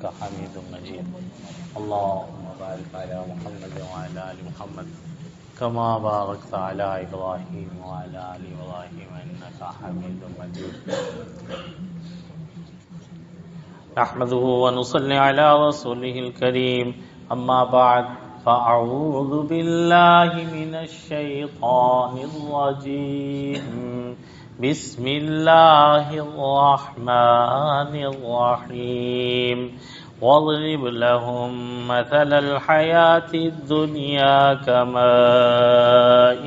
إنك حميد مجيد. اللهم بارك على محمد وعلى آل محمد كما باركت على إبراهيم وعلى آل إبراهيم إنك حميد مجيد. نحمده ونصلي على رسوله الكريم. أما بعد فأعوذ بالله من الشيطان الرجيم. بسم الله الرحمن الرحيم. واضرب لهم مثل الحياة الدنيا كماء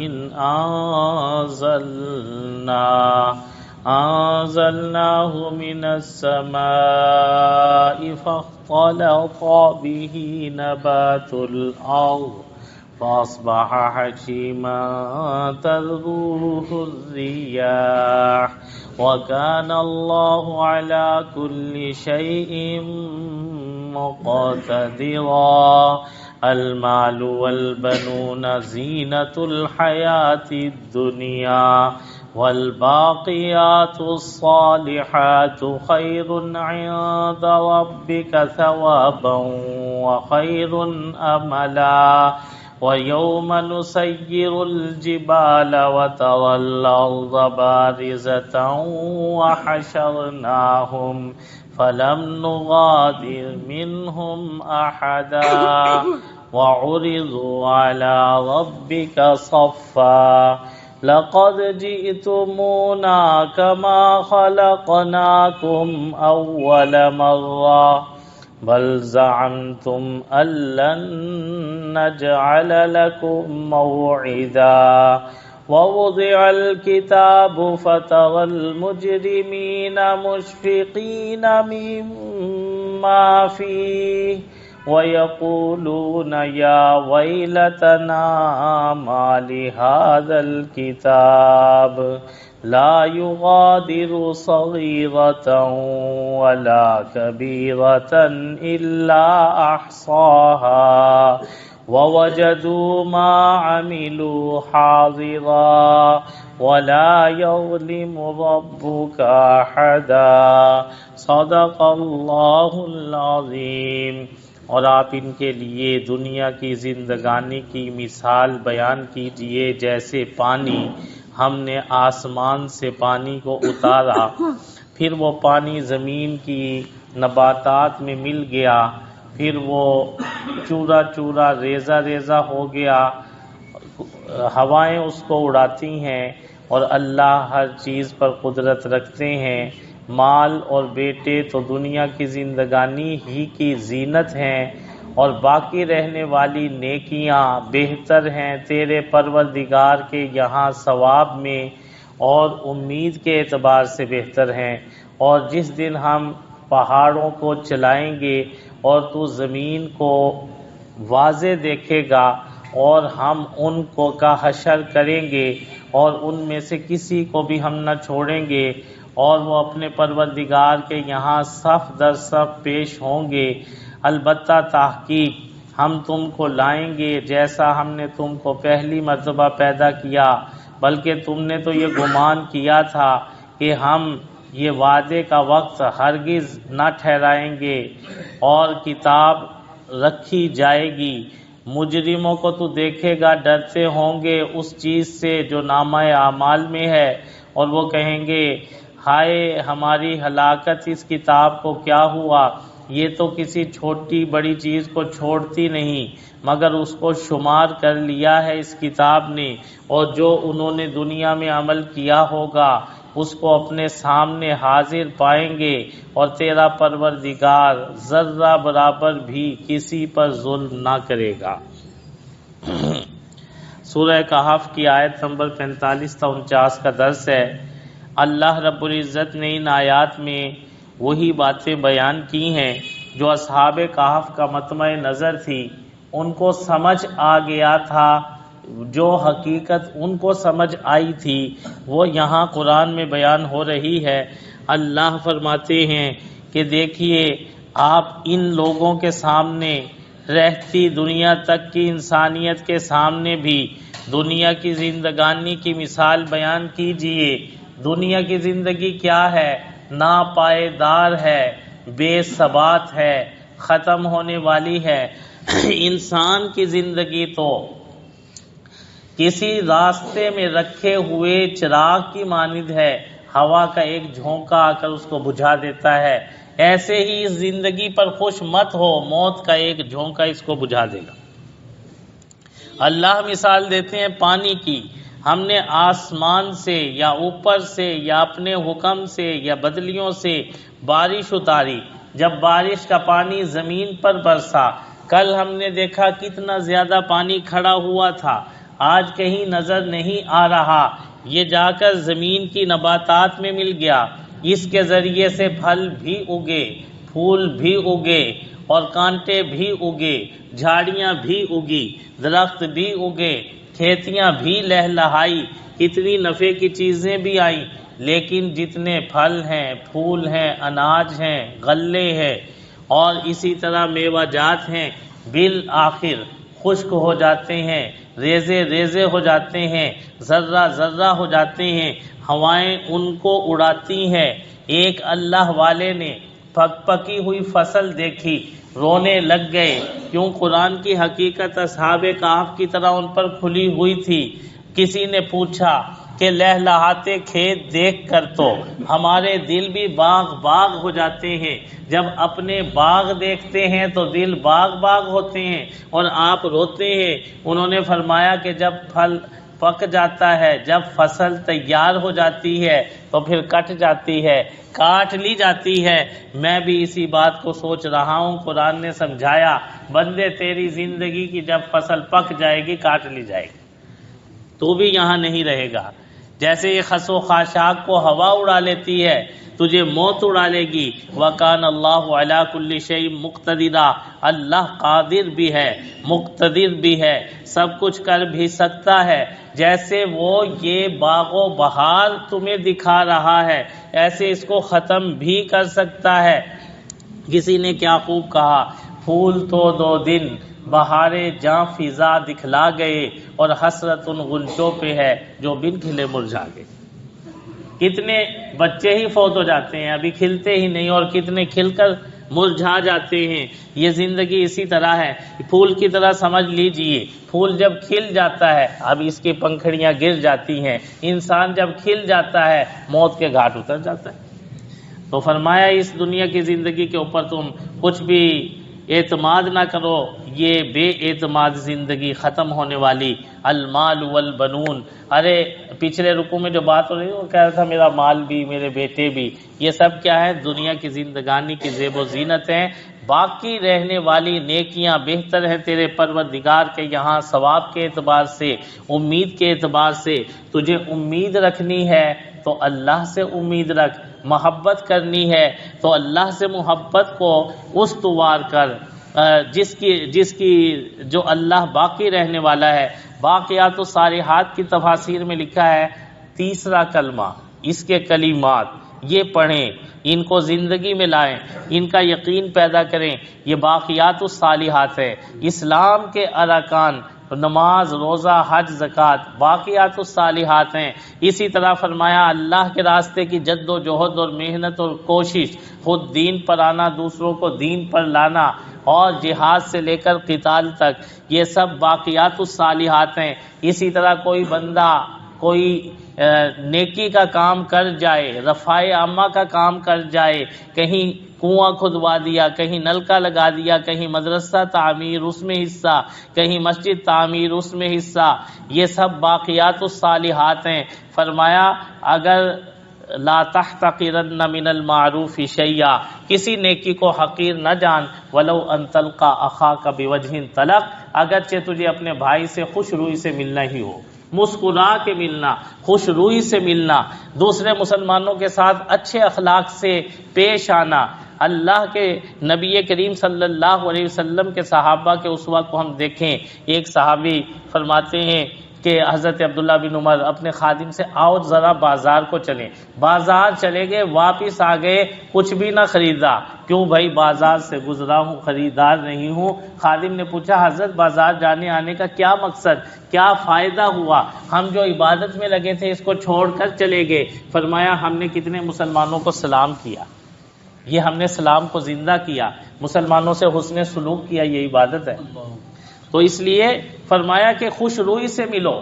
أنزلناه من السماء فاختلط به نبات الأرض فأصبح حشيما تذروه الرياح وكان الله على كل شيء مقتدرا. المال والبنون زينة الحياة الدنيا والباقيات الصالحات خير عند ربك ثوابا وخير أملا. ويوم نسير الجبال وترى الأرض بارزة وحشرناهم فلم نغادر منهم أحدا وعرضوا على ربك صفا لقد جئتمونا كما خلقناكم أول مرة بل زعمتم أن لن نجعل لكم موعدا. ووضع الكتاب فترى المجرمين مشفقين مما فيه ويقولون يا ويلتنا ما لهذا الكتاب لا يغادر صغيرة ولا كبيرة إلا أحصاها ووجدوا ما عملوا حاضرا ولا يظلم ربك أحدا. صدق اللہ العظیم. اور آپ ان کے لیے دنیا کی زندگانی کی مثال بیان کیجئے جیسے پانی ہم نے آسمان سے پانی کو اتارا، پھر وہ پانی زمین کی نباتات میں مل گیا، پھر وہ چورا چورا ریزہ ریزہ ہو گیا، ہوائیں اس کو اڑاتی ہیں اور اللہ ہر چیز پر قدرت رکھتے ہیں. مال اور بیٹے تو دنیا کی زندگانی ہی کی زینت ہیں اور باقی رہنے والی نیکیاں بہتر ہیں تیرے پروردگار کے یہاں ثواب میں اور امید کے اعتبار سے بہتر ہیں. اور جس دن ہم پہاڑوں کو چلائیں گے اور تو زمین کو واضح دیکھے گا اور ہم ان کو کا حشر کریں گے اور ان میں سے کسی کو بھی ہم نہ چھوڑیں گے اور وہ اپنے پروردگار کے یہاں صف در صف پیش ہوں گے. البتہ تحقیق ہم تم کو لائیں گے جیسا ہم نے تم کو پہلی مرتبہ پیدا کیا، بلکہ تم نے تو یہ گمان کیا تھا کہ ہم یہ وعدے کا وقت ہرگز نہ ٹھہرائیں گے اور کتاب رکھی جائے گی. مجرموں کو تو دیکھے گا ڈرتے ہوں گے اس چیز سے جو نامہ اعمال میں ہے اور وہ کہیں گے ہائے ہماری ہلاکت، اس کتاب کو کیا ہوا؟ یہ تو کسی چھوٹی بڑی چیز کو چھوڑتی نہیں مگر اس کو شمار کر لیا ہے اس کتاب نے، اور جو انہوں نے دنیا میں عمل کیا ہوگا اس کو اپنے سامنے حاضر پائیں گے اور تیرا پروردگار ذرہ برابر بھی کسی پر ظلم نہ کرے گا. سورہ کہف کی آیت نمبر 45 تا 49 کا درس ہے. اللہ رب العزت نے ان آیات میں وہی باتیں بیان کی ہیں جو اصحاب کہف کا مطمع نظر تھی، ان کو سمجھ آ گیا تھا، جو حقیقت ان کو سمجھ آئی تھی وہ یہاں قرآن میں بیان ہو رہی ہے. اللہ فرماتے ہیں کہ دیکھیے آپ ان لوگوں کے سامنے رہتی دنیا تک کی انسانیت کے سامنے بھی دنیا کی زندگانی کی مثال بیان کیجئے. دنیا کی زندگی کیا ہے؟ ناپائیدار ہے، بے ثبات ہے، ختم ہونے والی ہے۔ انسان کی زندگی تو کسی راستے میں رکھے ہوئے چراغ کی مانند ہے، ہوا کا ایک جھونکا آ کر اس کو بجھا دیتا ہے۔ ایسے ہی اس زندگی پر خوش مت ہو، موت کا ایک جھونکا اس کو بجھا دے گا۔ اللہ مثال دیتے ہیں پانی کی، ہم نے آسمان سے یا اوپر سے یا اپنے حکم سے یا بدلیوں سے بارش اتاری، جب بارش کا پانی زمین پر برسا، کل ہم نے دیکھا کتنا زیادہ پانی کھڑا ہوا تھا، آج کہیں نظر نہیں آ رہا، یہ جا کر زمین کی نباتات میں مل گیا، اس کے ذریعے سے پھل بھی اگے، پھول بھی اگے اور کانٹے بھی اگے، جھاڑیاں بھی اگی، درخت بھی اگے، کھیتیاں بھی لہلہائی، کتنی نفع کی چیزیں بھی آئیں، لیکن جتنے پھل ہیں، پھول ہیں، اناج ہیں، غلے ہیں اور اسی طرح میوہ جات ہیں، بالآخر خشک ہو جاتے ہیں، ریزے ریزے ہو جاتے ہیں، ذرہ ذرہ ہو جاتے ہیں، ہوائیں ان کو اڑاتی ہیں۔ ایک اللہ والے نے پک پکی ہوئی فصل دیکھی، رونے لگ گئے، کیوں قرآن کی حقیقت اصحاب کہف کی طرح ان پر کھلی ہوئی تھی۔ کسی نے پوچھا کہ لہلہاتے کھیت دیکھ کر تو ہمارے دل بھی باغ باغ ہو جاتے ہیں، جب اپنے باغ دیکھتے ہیں تو دل باغ باغ ہوتے ہیں اور آپ روتے ہیں۔ انہوں نے فرمایا کہ جب پھل پک جاتا ہے، جب فصل تیار ہو جاتی ہے تو پھر کٹ جاتی ہے، کاٹ لی جاتی ہے۔ میں بھی اسی بات کو سوچ رہا ہوں، قرآن نے سمجھایا بندے تیری زندگی کی جب فصل پک جائے گی کاٹ لی جائے گی، تو بھی یہاں نہیں رہے گا۔ جیسے یہ خس و خاشاک کو ہوا اڑا لیتی ہے، تجھے موت اڑا لے گی۔ وَكَانَ اللَّهُ عَلَىٰ كُلِّ شَيْءٍ مُقْتَدِرًا، اللہ قادر بھی ہے، مقتدر بھی ہے، سب کچھ کر بھی سکتا ہے۔ جیسے وہ یہ باغ و بہار تمہیں دکھا رہا ہے، ایسے اس کو ختم بھی کر سکتا ہے۔ کسی نے کیا خوب کہا، پھول تو 2 دن بہارے جاں فضا دکھلا گئے اور حسرت ان غنچوں پہ ہے جو بن کھلے مرجھا گئے۔ کتنے بچے ہی فوت ہو جاتے ہیں، ابھی کھلتے ہی نہیں، اور کتنے کھل کر مرجھا جاتے ہیں۔ یہ زندگی اسی طرح ہے، پھول کی طرح سمجھ لیجئے، پھول جب کھل جاتا ہے اب اس کی پنکھڑیاں گر جاتی ہیں، انسان جب کھل جاتا ہے موت کے گھاٹ اتر جاتا ہے۔ تو فرمایا اس دنیا کی زندگی کے اوپر تم کچھ بھی اعتماد نہ کرو، یہ بے اعتماد زندگی ختم ہونے والی۔ المال والبنون، ارے پچھلے رکوع میں جو بات ہو رہی ہے وہ کہہ رہا تھا میرا مال بھی، میرے بیٹے بھی، یہ سب کیا ہے؟ دنیا کی زندگانی کی زیب و زینت ہیں۔ باقی رہنے والی نیکیاں بہتر ہیں تیرے پروردگار کے یہاں، ثواب کے اعتبار سے، امید کے اعتبار سے۔ تجھے امید رکھنی ہے تو اللہ سے امید رکھ، محبت کرنی ہے تو اللہ سے محبت کو استوار کر، جس کی جو اللہ باقی رہنے والا ہے۔ باقیات الصالحات کی تفاسیر میں لکھا ہے 3 کلمہ، اس کے کلمات یہ پڑھیں، ان کو زندگی میں لائیں، ان کا یقین پیدا کریں، یہ باقیات الصالحات ہے۔ اسلام کے ارکان نماز، روزہ، حج، زکوٰۃ باقیات الصالحات ہیں۔ اسی طرح فرمایا اللہ کے راستے کی جد و جہد اور محنت اور کوشش، خود دین پر آنا، دوسروں کو دین پر لانا، اور جہاد سے لے کر قتال تک، یہ سب باقیات الصالحات ہیں۔ اسی طرح کوئی بندہ کوئی نیکی کا کام کر جائے، رفع عامہ کا کام کر جائے، کہیں کنواں کھدوا دیا، کہیں نلکا لگا دیا، کہیں مدرسہ تعمیر اس میں حصہ، کہیں مسجد تعمیر اس میں حصہ، یہ سب باقیات الصالحات ہیں۔ فرمایا اگر لا تحتقرن من المعروف شیئا، کسی نیکی کو حقیر نہ جان، ولو ان تلقى اخاك بوجه طلق، اگرچہ تجھے اپنے بھائی سے خوش روئی سے ملنا ہی ہو، مسکرا کے ملنا، خوش روئی سے ملنا، دوسرے مسلمانوں کے ساتھ اچھے اخلاق سے پیش آنا۔ اللہ کے نبی کریم صلی اللہ علیہ وسلم کے صحابہ کے اسوہ کو ہم دیکھیں، ایک صحابی فرماتے ہیں کہ حضرت عبداللہ بن عمر اپنے خادم سے آؤ ذرا بازار کو چلیں، بازار چلے گئے، واپس آ گئے، کچھ بھی نہ خریدا۔ کیوں بھائی؟ بازار سے گزرا ہوں، خریدار نہیں ہوں۔ خادم نے پوچھا حضرت بازار جانے آنے کا کیا مقصد، کیا فائدہ ہوا؟ ہم جو عبادت میں لگے تھے اس کو چھوڑ کر چلے گئے۔ فرمایا ہم نے کتنے مسلمانوں کو سلام کیا، یہ ہم نے اسلام کو زندہ کیا، مسلمانوں سے حسن سلوک کیا، یہ عبادت ہے۔ تو اس لیے فرمایا کہ خوش روئی سے ملو،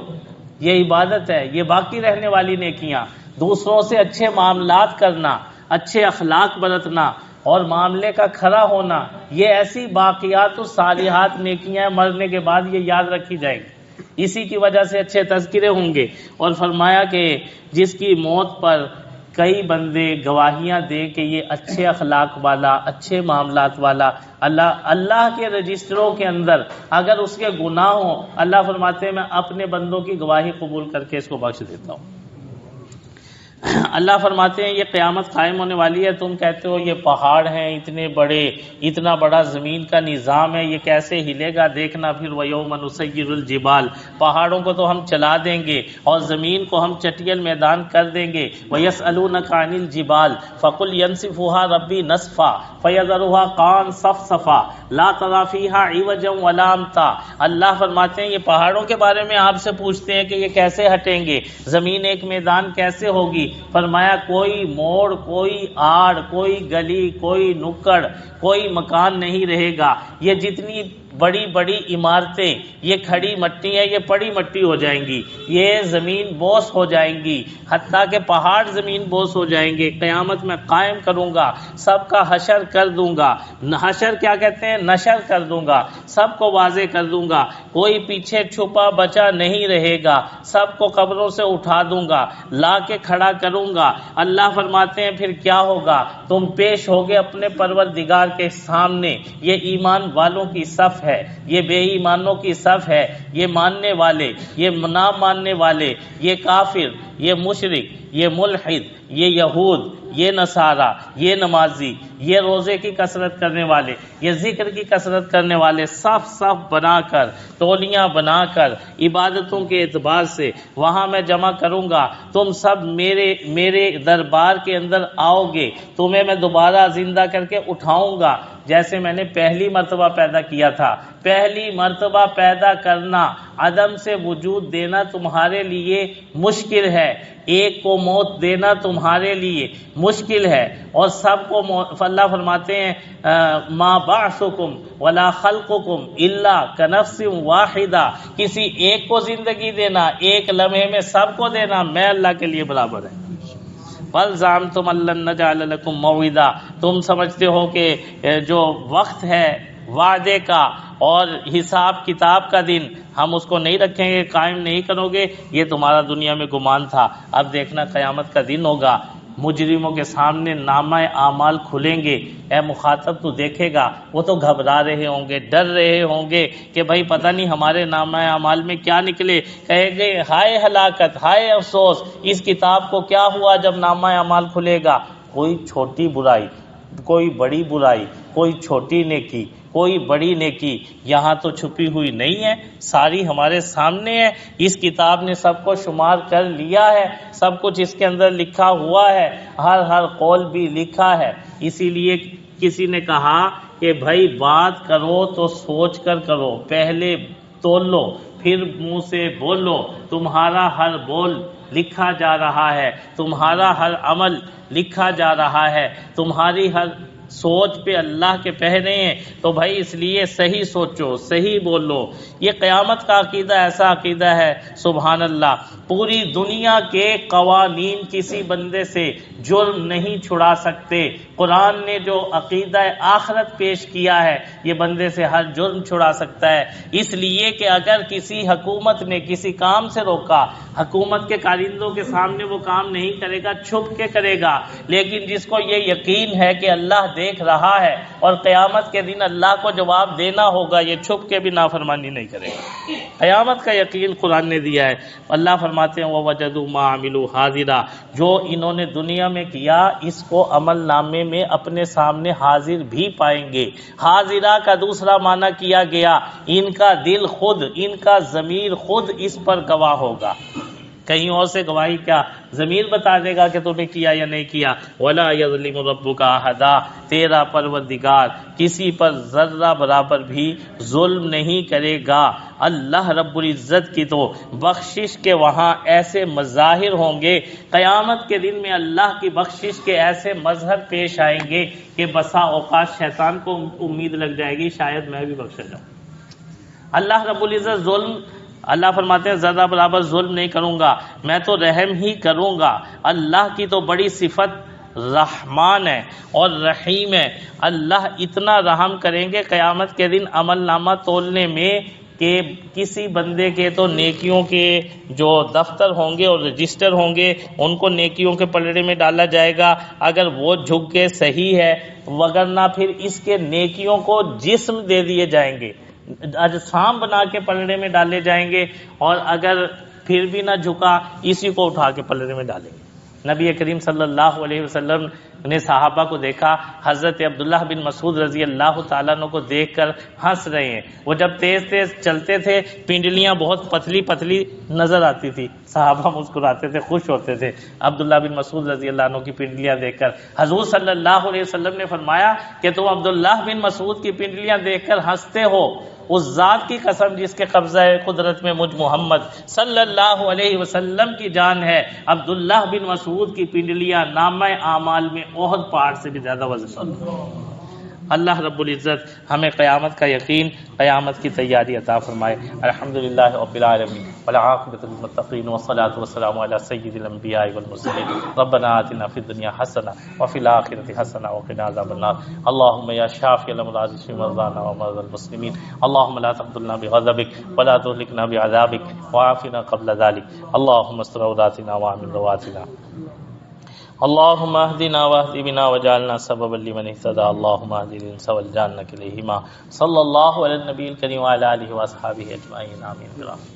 یہ عبادت ہے، یہ باقی رہنے والی نیکیاں، دوسروں سے اچھے معاملات کرنا، اچھے اخلاق برتنا اور معاملے کا کھرا ہونا، یہ ایسی باقیات و صالحات نیکیاں مرنے کے بعد یہ یاد رکھی جائیں گی، اسی کی وجہ سے اچھے تذکرے ہوں گے۔ اور فرمایا کہ جس کی موت پر کئی بندے گواہیاں دیں کہ یہ اچھے اخلاق والا، اچھے معاملات والا، اللہ کے رجسٹروں کے اندر اگر اس کے گناہ ہوں، اللہ فرماتے ہیں میں اپنے بندوں کی گواہی قبول کر کے اس کو بخش دیتا ہوں۔ اللہ فرماتے ہیں یہ قیامت قائم ہونے والی ہے، تم کہتے ہو یہ پہاڑ ہیں اتنے بڑے، اتنا بڑا زمین کا نظام ہے، یہ کیسے ہلے گا، دیکھنا پھر وَيَوْمَ نُسَيِّرُ الْجِبَالَ، پہاڑوں کو تو ہم چلا دیں گے اور زمین کو ہم چٹیل میدان کر دیں گے۔ وَيَسْأَلُونَكَ عَنِ الْجِبَالِ فَقُلْ يَنسِفُهَا رَبِّي نَسْفًا فَيَذَرُهَا قَاعًا صَفْصَفًا لَا تَرَىٰ فِيهَا عِوَجًا وَلَا أَمْتًا۔ اللہ فرماتے ہیں یہ پہاڑوں کے بارے میں آپ سے پوچھتے ہیں کہ یہ کیسے ہٹیں گے، زمین ایک میدان کیسے ہوگی؟ فرمایا کوئی موڑ، کوئی آڑ، کوئی گلی، کوئی نکڑ، کوئی مکان نہیں رہے گا، یہ جتنی بڑی بڑی عمارتیں یہ کھڑی مٹی ہیں، یہ پڑی مٹی ہو جائیں گی، یہ زمین بوس ہو جائیں گی، حتیٰ کہ پہاڑ زمین بوس ہو جائیں گے۔ قیامت میں قائم کروں گا، سب کا حشر کر دوں گا، حشر کیا کہتے ہیں، نشر کر دوں گا، سب کو واضح کر دوں گا، کوئی پیچھے چھپا بچا نہیں رہے گا، سب کو قبروں سے اٹھا دوں گا، لا کے کھڑا کروں گا۔ اللہ فرماتے ہیں پھر کیا ہوگا، تم پیش ہوگے اپنے پروردگار کے سامنے، یہ ایمان والوں کی صف ہے، یہ بے ایمانوں کی صف ہے، یہ ماننے والے، یہ نہ ماننے والے، یہ کافر، یہ مشرک، یہ ملحد، یہ یہود، یہ نصارہ، یہ نمازی، یہ روزے کی کثرت کرنے والے، یہ ذکر کی کثرت کرنے والے، صف صف بنا کر، تولیاں بنا کر، عبادتوں کے اعتبار سے وہاں میں جمع کروں گا، تم سب میرے دربار کے اندر آؤ گے، تمہیں میں دوبارہ زندہ کر کے اٹھاؤں گا جیسے میں نے پہلی مرتبہ پیدا کیا تھا۔ پہلی مرتبہ پیدا کرنا، عدم سے وجود دینا تمہارے لیے مشکل ہے، ایک کو موت دینا تمہارے لیے مشکل ہے، اور سب کو اللہ فرماتے ہیں ما بعثکم ولا خلقکم الا کنفس واحدہ، کسی ایک کو زندگی دینا، ایک لمحے میں سب کو دینا میں اللہ کے لیے برابر ہے۔ بل زعمتم ان لن نجعل لکم موعدا، تم سمجھتے ہو کہ جو وقت ہے وعدے کا اور حساب کتاب کا دن ہم اس کو نہیں رکھیں گے، قائم نہیں کرو گے، یہ تمہارا دنیا میں گمان تھا۔ اب دیکھنا قیامت کا دن ہوگا، مجرموں کے سامنے نامہ اعمال کھلیں گے، اے مخاطب تو دیکھے گا، وہ تو گھبرا رہے ہوں گے، ڈر رہے ہوں گے کہ بھائی پتہ نہیں ہمارے نامہ اعمال میں کیا نکلے، کہے گے ہائے ہلاکت، ہائے افسوس، اس کتاب کو کیا ہوا جب نامہ اعمال کھلے گا۔ کوئی چھوٹی برائی، کوئی بڑی برائی، کوئی چھوٹی نیکی، کوئی بڑی نیکی یہاں تو چھپی ہوئی نہیں ہے، ساری ہمارے سامنے ہے، اس کتاب نے سب کو شمار کر لیا ہے، سب کچھ اس کے اندر لکھا ہوا ہے، ہر قول بھی لکھا ہے۔ اسی لیے کسی نے کہا کہ بھائی بات کرو تو سوچ کر کرو، پہلے تول لو پھر منہ سے بولو، تمہارا ہر بول لکھا جا رہا ہے، تمہارا ہر عمل لکھا جا رہا ہے، تمہاری ہر سوچ پہ اللہ کے پہرے ہیں، تو بھائی اس لیے صحیح سوچو، صحیح بولو۔ یہ قیامت کا عقیدہ ایسا عقیدہ ہے سبحان اللہ، پوری دنیا کے قوانین کسی بندے سے جرم نہیں چھڑا سکتے، قرآن نے جو عقیدہ آخرت پیش کیا ہے یہ بندے سے ہر جرم چھڑا سکتا ہے۔ اس لیے کہ اگر کسی حکومت نے کسی کام سے روکا، حکومت کے کارندوں کے سامنے وہ کام نہیں کرے گا، چھپ کے کرے گا، لیکن جس کو یہ یقین ہے کہ اللہ دیکھ رہا ہے اور قیامت کے دن اللہ کو جواب دینا ہوگا، یہ چھپ کے بھی نافرمانی نہیں کرے گا۔ قیامت کا یقین قرآن نے دیا ہے۔ اللہ فرماتے ہیں وَوَجَدُوا مَا عَمِلُوا حَاضِرًا، جو انہوں نے دنیا میں کیا اس کو عمل نامے میں اپنے سامنے حاضر بھی پائیں گے۔ حاضرہ کا دوسرا معنی کیا گیا ان کا دل خود، ان کا ضمیر خود اس پر گواہ ہوگا۔ کہیں اور سے گواہی کیا ضمیر بتا دے گا کہ تو نے کیا یا نہیں کیا. وَلَا يَظْلِمُ رَبُّكَ أَحَدًا، تیرا پروردگار کسی پر ذرہ برابر بھی ظلم نہیں کرے گا. اللہ رب العزت کی تو بخشش کے وہاں ایسے مظاہر ہوں گے، قیامت کے دن میں اللہ کی بخشش کے ایسے مظہر پیش آئیں گے کہ بسا اوقات شیطان کو امید لگ جائے گی شاید میں بھی بخشا جاؤں. اللہ رب العزت ظلم، اللہ فرماتے ہیں ذرہ برابر ظلم نہیں کروں گا، میں تو رحم ہی کروں گا. اللہ کی تو بڑی صفت رحمان ہے اور رحیم ہے. اللہ اتنا رحم کریں گے قیامت کے دن عمل نامہ تولنے میں کہ کسی بندے کے تو نیکیوں کے جو دفتر ہوں گے اور رجسٹر ہوں گے ان کو نیکیوں کے پلڑے میں ڈالا جائے گا اگر وہ جھک کے صحیح ہے، وگرنہ پھر اس کے نیکیوں کو جسم دے دیے جائیں گے، اجسام بنا کے پلڑے میں ڈالے جائیں گے، اور اگر پھر بھی نہ جھکا اسی کو اٹھا کے پلڑے میں ڈالیں گے. نبی کریم صلی اللہ علیہ وسلم نے صحابہ کو دیکھا، حضرت عبداللہ بن مسعود رضی اللہ تعالیٰ عنہ کو دیکھ کر ہنس رہے ہیں. وہ جب تیز تیز چلتے تھے پنڈلیاں بہت پتلی پتلی نظر آتی تھی، صحابہ مسکراتے تھے، خوش ہوتے تھے عبداللہ بن مسعود رضی اللہ عنہ کی پنڈلیاں دیکھ کر. حضور صلی اللہ علیہ وسلم نے فرمایا کہ تم عبداللہ بن مسعود کی پنڈلیاں دیکھ کر ہنستے ہو، اس ذات کی قسم جس کے قبضہ قدرت میں مجھ محمد صلی اللہ علیہ وسلم کی جان ہے، عبداللہ بن مسعود کی پنڈلیاں نامہ اعمال میں احد پہاڑ سے بھی زیادہ وزن. اللہ رب العزت ہمیں قیامت کا یقین، قیامت کی تیاری عطا فرمائے. الحمدللہ رب العالمین والعاقبۃ للمتقین والصلاۃ والسلام علی سید الانبیاء والمرسلین. ربنا آتنا فی الدنیا حسنہ وفی الآخرۃ حسنہ وقنا عذاب النار. اللهم یا شافی الامراض اشف مرضانا ومرضى المسلمین. اللهم لا تقتلنا بغضبک ولا تهلكنا بعذابک وعافنا قبل ذلك. اللهم استر عوراتنا وامن رواتنا. اللهم اهدنا واهد بنا وجعلنا سببا لمن اهتدى. اللهم اهد الانس والجان كليهما. صلى الله على النبي الكريم وعلى اله واصحابه اجمعين. آمين برحمتك.